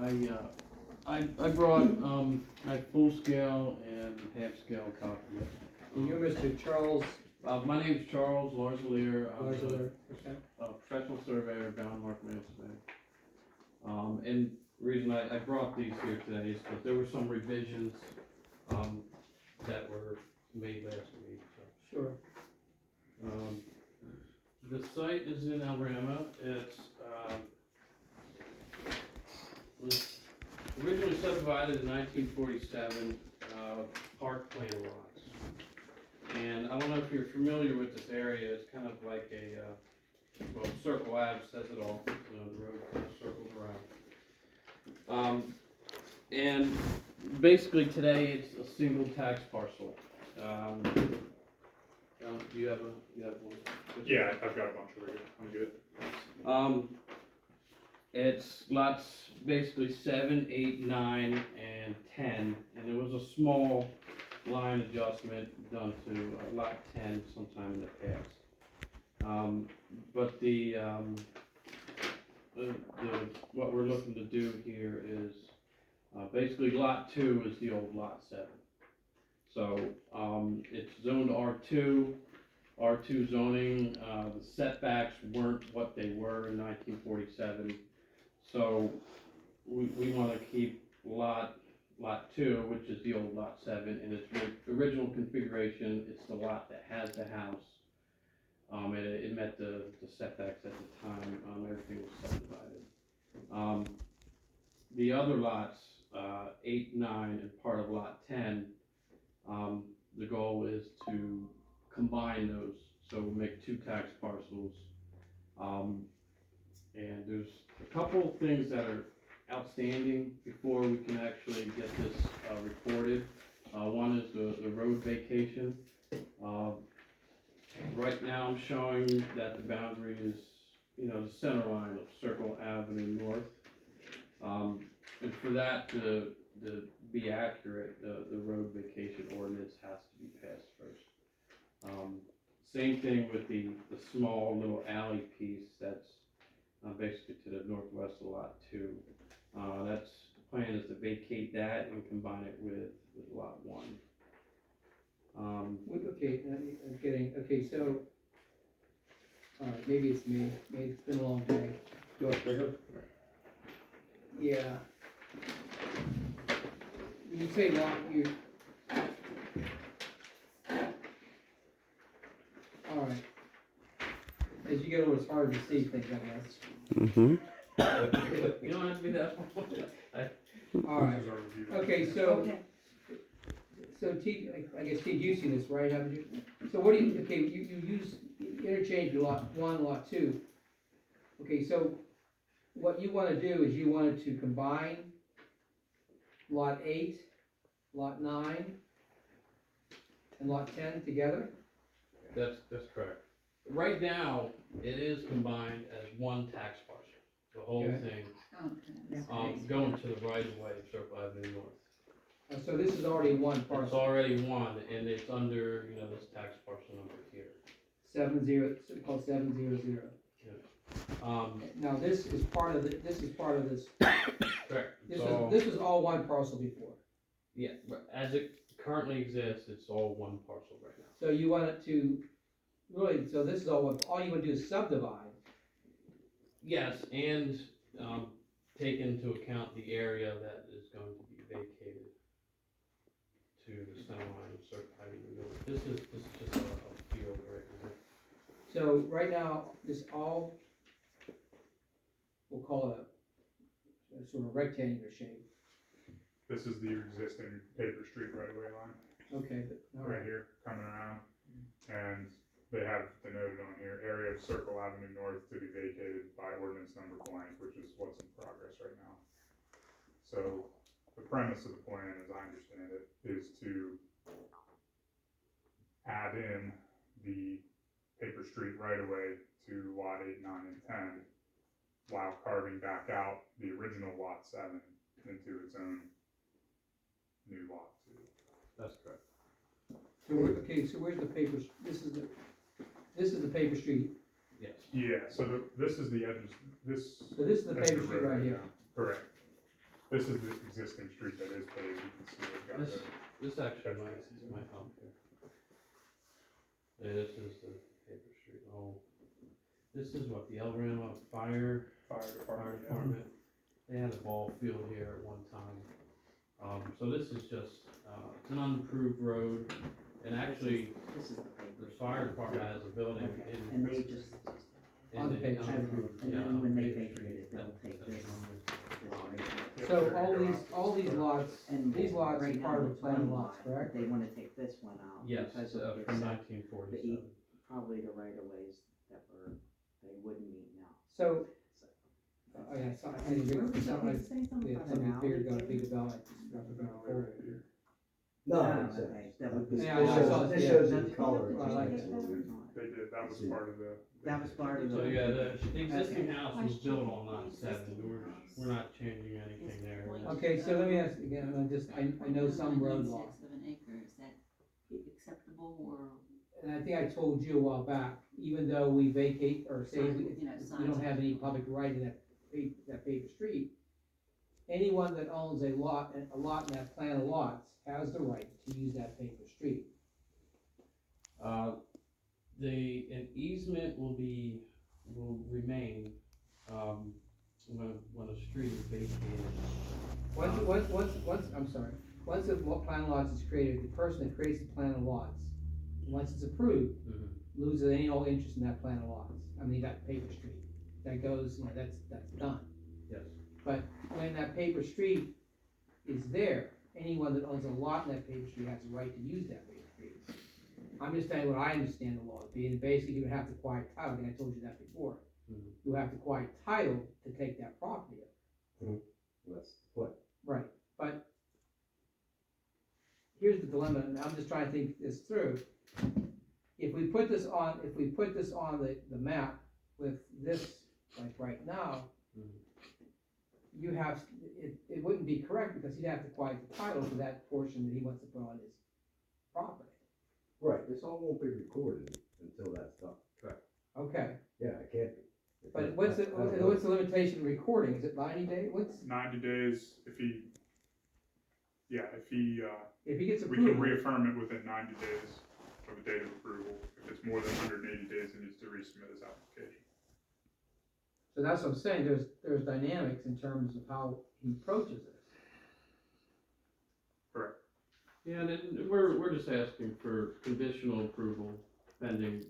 I brought, I full scale and half scale copies. And you're Mr. Charles My name's Charles Larzalier. I'm Larzler, okay? a professional surveyor, bound Mark Manson. And the reason I brought these here today is because there were some revisions, that were made last week, so. Sure. The site is in Elrama. It's, was originally subdivided in 1947, park plan lots. And I don't know if you're familiar with this area. It's kind of like a, well, Circle Ave says it all. You know, the road kind of circles around. And basically today it's a single tax parcel. Do you have one? Yeah, I've got a bunch over here. I'm good. It's lots basically 7, 8, 9, and 10, and there was a small line adjustment done to lot 10 sometime in the past. But the what we're looking to do here is basically lot 2 is the old lot 7. So it's zoned R2. R2 zoning, the setbacks weren't what they were in 1947. So we want to keep lot 2, which is the old lot 7, in its original configuration. It's the lot that has the house. It met the setbacks at the time. Everything was subdivided. The other lots, 8, 9, and part of lot 10, the goal is to combine those, so we'll make 2 tax parcels. And there's a couple things that are outstanding before we can actually get this recorded. One is the road vacation. Right now I'm showing that the boundary is, the center line of Circle Avenue North. And for that to be accurate, the road vacation ordinance has to be passed first. Same thing with the small little alley piece that's basically to the northwest of lot 2. The plan is to vacate that and combine it with lot 1. So, maybe it's me, maybe it's been a long day. Yeah. When you say lot, alright. As you get older, it's harder to see things, I guess. You don't have to be that. Alright, okay, so T, I guess T, you've seen this, right, haven't you? So what do you use, interchange lot 1, lot 2. Okay, so what you wanna do is you wanted to combine lot 8, lot 9, and lot 10 together? That's correct. Right now, it is combined as one tax parcel, the whole thing, going to the right of way of Circle Avenue North. So this is already one It's parcel. already one, and it's under, this tax parcel number here. 70, it's called 700. Now this is part of this. Correct. This was all one parcel before. Yeah, but as it currently exists, it's all one parcel right now. So you want it to, really, so this is all you want to do is subdivide. Yes, and take into account the area that is going to be vacated to the center line of Circle Avenue North. This is just a field right now. So right now, this all, we'll call it a sort of rectangular shape. This is the existing paper street right-of-way line. Okay, but, all Right here, coming around. And they have denoted on here, area of Circle Avenue North to be vacated by ordinance number blank, which is what's in progress right now. So the premise of the plan, as I understand it, is to add in the paper street right-of-way to lot 8, 9, and 10, while carving back out the original lot 7 into its own new lot 2. That's correct. So so where's the paper, this is the paper street. Yes. Yeah, so this is the edges, So this is the paper street right here. Correct. This is the existing street that is paved, you can see it's got This, the, this actually might help here. Yeah, this is the paper street, this is what, the Elrama Fire fire department. yeah. Department. They had a ball field here at one time. So this is just, it's an unimproved road, and actually, This is the paper. the fire department has a building in. And they just, On the paper street. and Yeah, then on when the they paper vacate it, street. they'll take this right here. So all these lots, And these lots right are now, part of the the plan plan lots, lot, correct? They wanna take this one out. Yes, because of the from set- nineteen forty-seven. Probably the right of ways that they wouldn't meet now. So, oh yeah, so I didn't Where agree, was so that? I, Did it say something yeah, about somebody an figured alley out a big too? development, just got to go forward. No, Ah, it's okay, that would this be- Yeah, I saw it, this yeah. shows in color. Well, I like it. They did, that was part of the. That was part of So the. yeah, the existing Okay. house was built on lot 7, we're not changing anything there. Okay, so let me ask again, I know some road law, 1/6 of an acre, is that acceptable or, and I think I told you a while back, even though we vacate, or say we, You know, we don't have any public right in that paper street, anyone that owns a lot in that plan of lots has the right to use that paper street. An easement will remain, when a street is vacated. Once the plan of lots is created, the person that creates the plan of lots, once it's approved, Mhm. loses any old interest in that plan of lots, that paper street. That goes, that's done. Yes. But when that paper street is there, anyone that owns a lot in that paper street has a right to use that paper street. I'm just telling you what I understand the law to be, and basically you would have to quiet title, I think I told you that before. Mhm. You have to quiet title to take that property up. That's what, Right, but here's the dilemma, and I'm just trying to think this through. If we put this on the map with this, like right now, you have, it wouldn't be correct, because he'd have to quiet the title for that portion that he wants to put on his property. right, this all won't be recorded until that's done. Okay, Yeah, it can't be. but what's the limitation of recording, is it 90 days, 90 days, if he, if he gets we can approved? reaffirm it within 90 days of the date of approval. If it's more than 180 days, he needs to resubmit his application. So that's what I'm saying, there's dynamics in terms of how he approaches it. Correct. Yeah, and then we're just asking for conditional approval pending,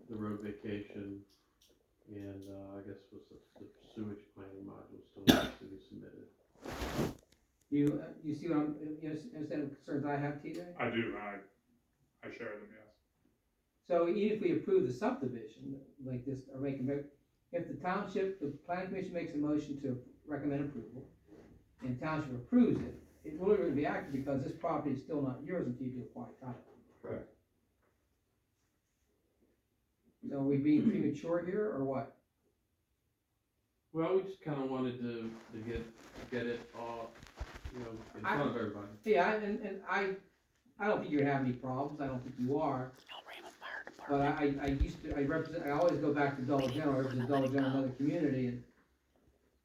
the road vacation, and, I guess was the sewage planning module still needs to be submitted. You see what you understand the concerns I have, TJ? I do, I share them, yes. So even if we approve the subdivision, like this, or if the planning commission makes a motion to recommend approval, and township approves it, it will really be active, because this property is still not yours until you do a quiet title. Correct. So are we being premature here, or what? Well, we just kinda wanted to get it all, in front of everybody. Yeah, and I don't think you're gonna have any problems, I don't think you are. But I always go back to Dollar General, I represent Dollar General in another community,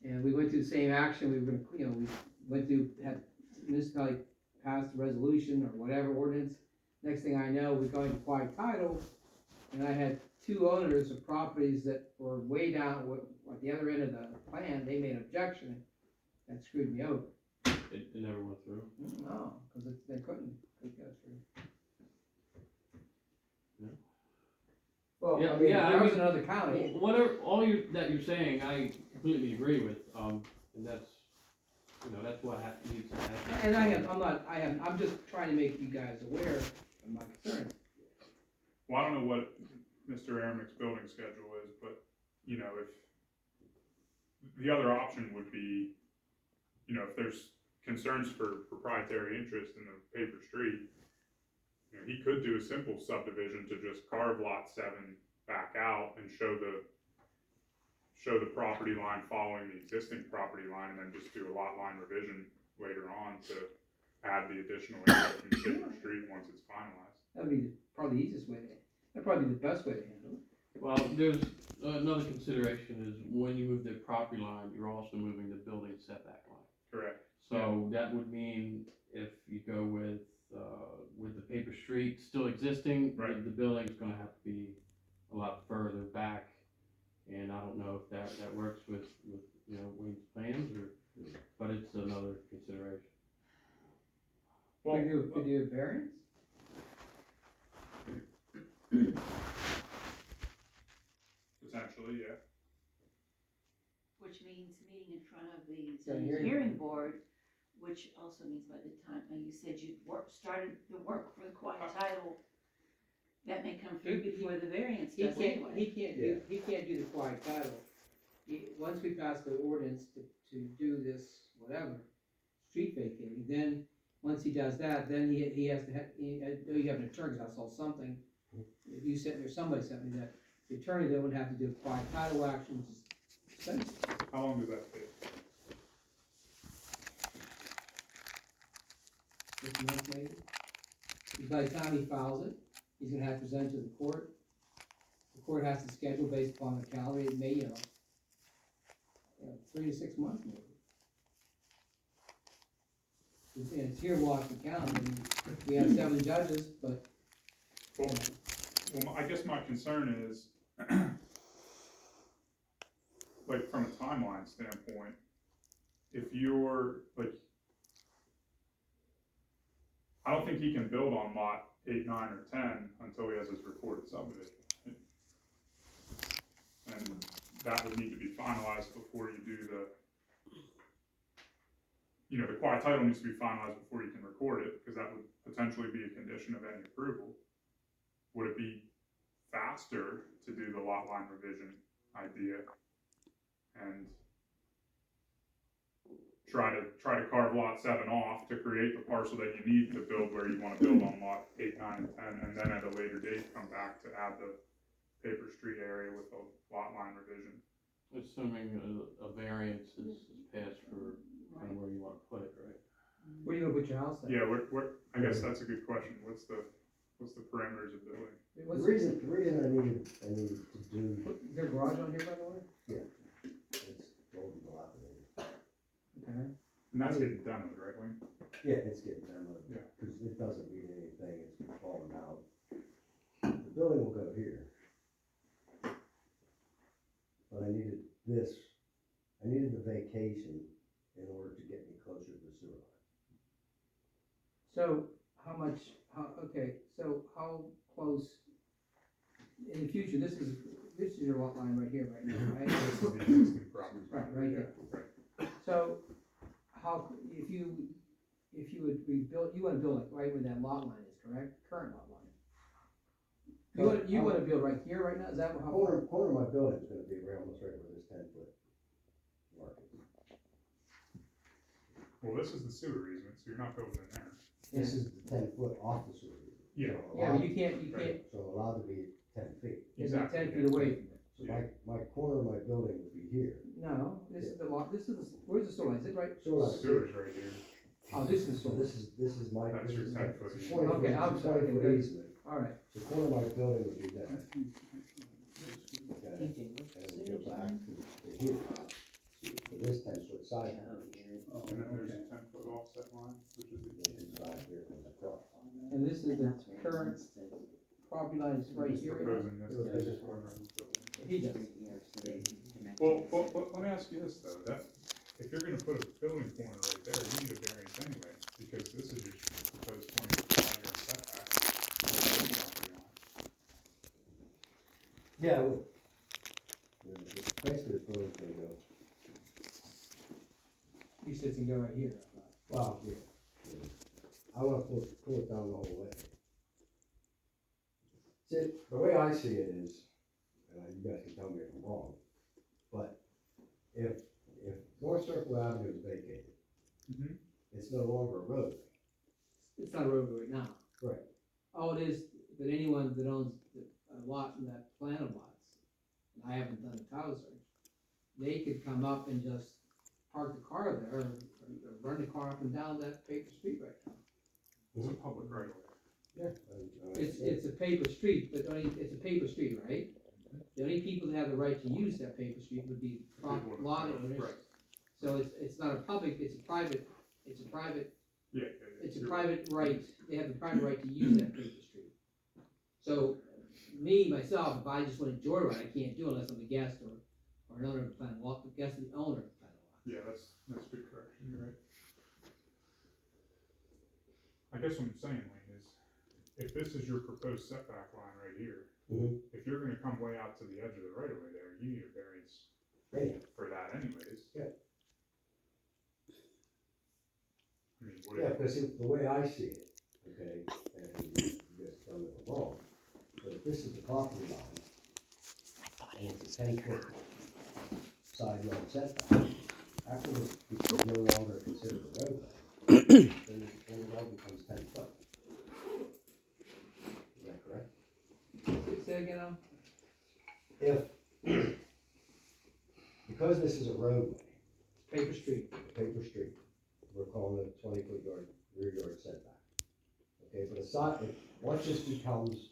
and we went through the same action, we went through, had municipality passed a resolution or whatever ordinance. Next thing I know, we're going to quiet title, and I had 2 owners of properties that were way down, at the other end of the plan, they made an objection, that screwed me over. It never went through. No, because they couldn't go through. Well, Yeah, I mean, yeah, I I was mean- in another county. Whatever, that you're saying, I completely agree with, and that's what needs to happen. And I'm just trying to make you guys aware of my concerns. Well, I don't know what Mr. Aramik's building schedule is, but, if, the other option would be, if there's concerns for proprietary interest in the paper street, he could do a simple subdivision to just carve lot 7 back out and show the property line following the existing property line, and then just do a lot line revision later on to add the additional area from the paper street once it's finalized. That'd be probably the easiest way that'd probably be the best way to handle it. Well, there's another consideration is when you move the property line, you're also moving the building setback line. Correct. So that would mean if you go with the paper street still existing, Right. the building's gonna have to be a lot further back. And I don't know if that works with, you know, Wayne's plans but it's another consideration. Well, Could you do a variance? potentially, yeah. Which means meeting in front of the So hearing- hearing board, which also means by the time, you said you'd started the work for the quiet title, that may come through before the variance He does can't, anyway. he can't do the quiet title. Once we pass the ordinance to do this, whatever, street vacating, then, once he does that, then he has to you have an attorney, 'cause I saw something. If you sent, or somebody sent me that, the attorney then would have to do quiet title action, which is expensive. How long does that take? 6 months maybe. Because by the time he files it, he's gonna have to present to the court. The court has to schedule based upon the calendar, it may, 3 to 6 months maybe. It's here in Washington County, and we have 7 judges, but, Well, I guess my concern is, like, from a timeline standpoint, if you're, like, I don't think he can build on lot 8, 9, or 10 until he has his recorded subdivision. And that would need to be finalized before you do the quiet title needs to be finalized before you can record it, because that would potentially be a condition of any approval. Would it be faster to do the lot line revision idea and try to carve lot 7 off to create the parcel that you need to build where you want to build on lot 8, 9, and 10, and then at a later date come back to add the paper street area with the lot line revision? Assuming a variance is passed for where you wanna put it, right? where are you gonna put your house at? Yeah, I guess that's a good question. What's the parameters of building? The What's reason I needed to do, is there a garage on here, by the way? it's golden dilapidated. Okay. And that's getting demoed, right, Wayne? Yeah, it's getting demoed. Yeah. Cause it doesn't mean anything, it's falling out. The building will go here. But I needed the vacation in order to get me closer to the sewer line. So, how close, in the future, this is your lot line right here, right now, right? This is the existing property. Right here. Right. So, if you would rebuild, you wanna build it right where that lot line is, correct? Current lot line. You wanna build right here, right now, is that how? Corner of my building is gonna be almost right where this 10-foot mark is. Well, this is the sewer easement, so you're not building in there. This is the 10-foot off the sewer. Yeah. Yeah, but you can't, So allowed to be 10 feet. it's 10 feet away from it. So my corner of my building would be here. No, this is the lot, where's the sewer line, is it right? Sewer line. Sewer's right here. Oh, this is So sewer. this is my. That's your 10-foot it's a easement. 20 Okay, foot- I'm it's a sorry, 20-foot okay. easement. Alright, The corner of my building would be there. Okay. And it would go back to here. For this 10-foot side. And then there's a 10-foot offset line, which is the Inside here comes across. and this is the current property line is right He's here. proposing this is corner of his building. He does. Well, let me ask you this though, that, if you're gonna put a building corner right there, you need a variance anyway, because this is your proposed 20-foot side yard setback. Property line. Yeah, well, basically the building's gonna go, He sits and go right here. well, yeah. I wanna pull it down the whole way. See, the way I see it is, you guys can tell me if I'm wrong, but if North Circle Avenue is vacated, Mhm. it's no longer a road. It's not a road right now. Right. All it is, that anyone that owns a lot in that plan of lots, and I haven't done a title search, they could come up and just park the car there, or run the car up and down that paper street right now. It's a public right of way. Yeah. It's a paper street, but it's a paper street, right? The only people that have the right to use that paper street would be People with- lot owners. Right. So it's not a public, it's a private, Yeah. it's a you're- private right, they have the private right to use that paper street. So, myself, if I just want to joyride, I can't do it unless I'm a guest or an owner of the Planet Lot, the guest of the owner of the Planet Lot. Yeah, that's a good correction, you're right. I guess what I'm saying, Lane, is if this is your proposed setback line right here, Mhm. if you're gonna come way out to the edge of the right of way there, you need a variance Anyhow, for that anyways. Yeah. I mean, what yeah, if, because the way I see it, okay, and you guys tell me if I'm wrong, but if this is the property line, and it's a 10-foot side yard setback, after this becomes no longer considered a roadway, then the road becomes 10 foot. Is that correct? Say again, Al? If, because this is a roadway, Paper street. a paper street, we're calling it a 20-foot rear yard setback. Okay, but aside, once this becomes